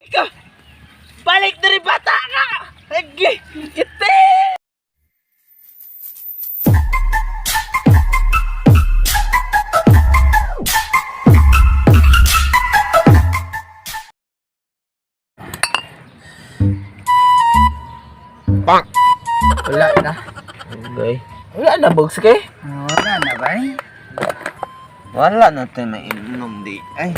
Ikaw, balik dari bata ka! Lagi, kiti! Bang! Wala na. Okay. Wala na, bugs kay. Wala na ba eh? Wala na tayo mainom di. Ay.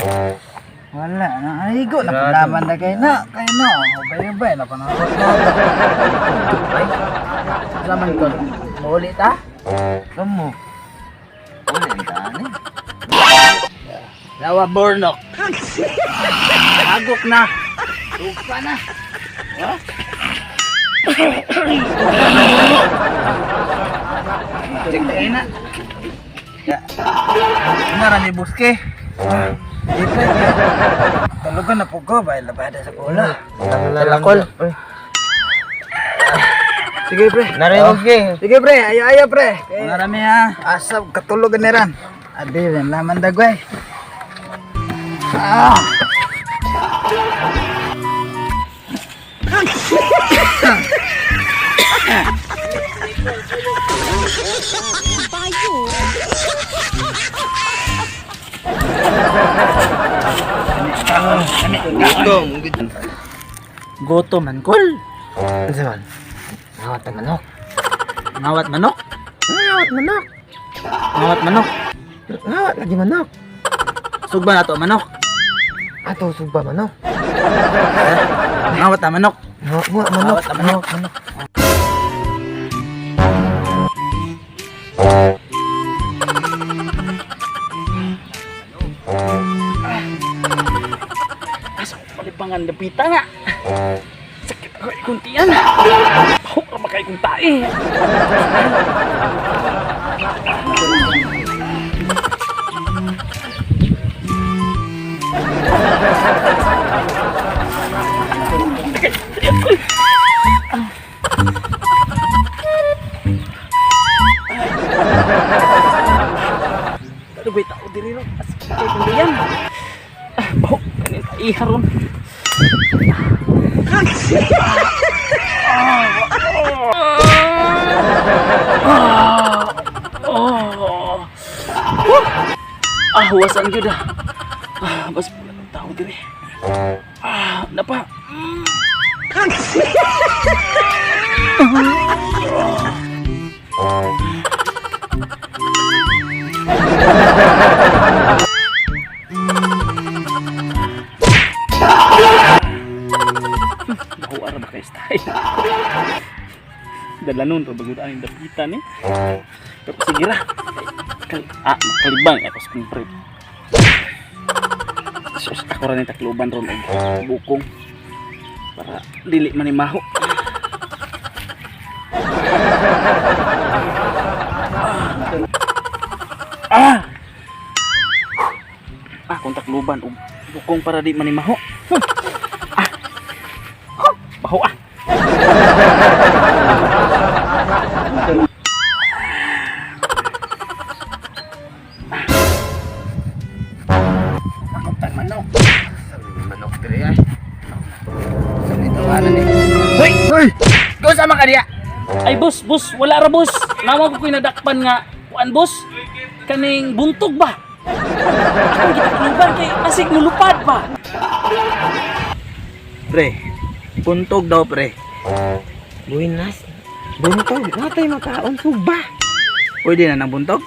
Wala na. Ay, go. Napalaman na kayo na. Kayo na. Ubay-ubay. Napanakot na. Salaman ko. Maulit ha? Kamu. Wala ang daan eh. Lawa Bornok. Agok na. Lupa na. Ha? Cek tayo na. Narami buske. Dito. Tulugan na po ko. Bahay labada sa bola. Talakol. Sige, pre. Narinig ke. Sige, pre. Ayo, pre. Narami ha. Asap katulugan ni Ran. Adi, rin laman dagway. Ah. Goto man kol. Ano man? Nawat ang manok. Ngawat manok. Nawat manok. Ngawat manok. Nawat lagi manok. Sugba na to manok. Ato suba manok. Ngawat na manok. Nawat mo manok. Nawat na manok. Asok palipangan dapita nga. Sakit ako ikuntian. Pahok na ba kayo kung tae? Ano ba tao diri ro? Asik kayo kung diyan. Pahok kanin iharon. Huwasan gyud ah. Bas pula ng tao diri. Napa. Nahuara ba kayo style? Dalanon pa bagod ang dapitan eh. Pero sige ra. Makalibang ako sa kumpre. Sus, ako rin yung takluban ron og bukong para dili manimaho. Akong takluban og bukong para di manimaho. Baho ah. Manok. Manok diri ay. Ito ano ni? Hoy! Hoy! Go sama ka diya. Ay boss, wala ra boss. Nawa ko nadakpan nga kuan boss. Kaning buntog ba? Akong gitakluban kay asig mulupad pa. Pre. Buntog daw, pre. Buinas. Buntog. Natay makaon suba. Pwede na ng buntog?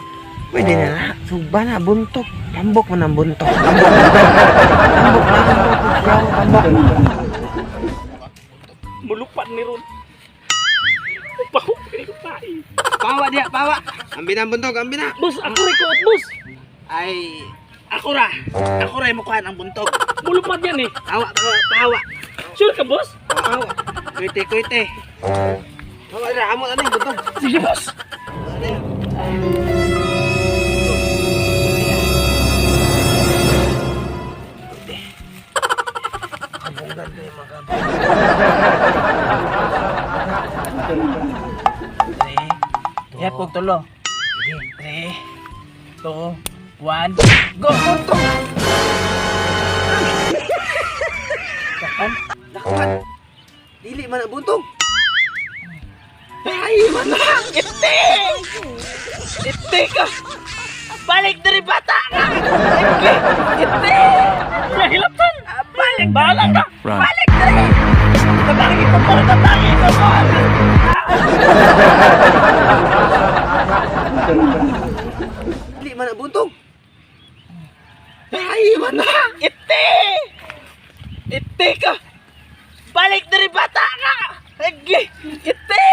Pwede na na. Suba na buntog. Tambok man ang buntog. Tambok na ang tambok. Mulupad ni ron. Pahok kay ko tae. Pawa dia, pawa. Ambil na ang buntog, ambil na. Boss, ako rin ko boss. Ay, ako ra mo kuhan ang buntog. Mulupad yan eh. Pawa. Sure ka boss? Pawa. Kuite. Pawa na, amo na yung buntog. Sige boss. Yan po tulo. 3, 2, 1, go! Dakpan? Dakpan. Dili man na buntog. Ay, manang! Ite! Ite ka! Balik dari bata ka! Ite! Nahilaptan! Balik! Bahala ka! Balik dari! Tatangin ko po! Tatangin ko po! Dili man na buntog. Ay, manang! Ite! Ite ka! Balik dari bata ka! Ite!